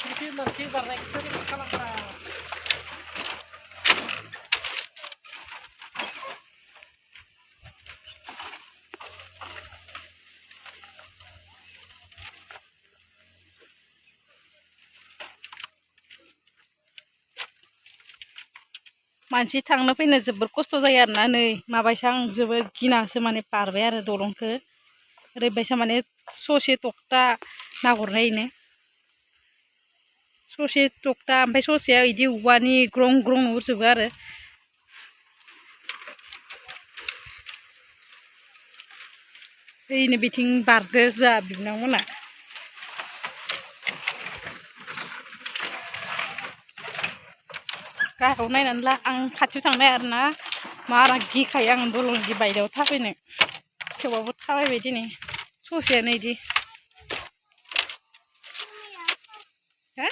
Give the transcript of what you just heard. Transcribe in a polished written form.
Itu masih warna ekstrim kalau मानसि थांनो फैनो जोबोर खस्थ' जायो आरोना नै माबायसा आं जोबोर गिनासो माने बारबाय आरो दलंखौ ओरैबायसा माने ससे टक्टा नाहरनायनो ससे टक्टा ओमफ्राय ससेया बिदि औवानि ग्रं ग्रं नुहुरजोबो आरो ओइनो बिथिं बारदो जोंहा बिनानावमोना गाहायाव नायनानै ला आं खाथियाव थांनो हाया आरोना मारा गिखायो आं दलं बिदि बायदायाव थाबायनो थेवबाबो थाबायबाय दिनै ससेयानो बिदि हा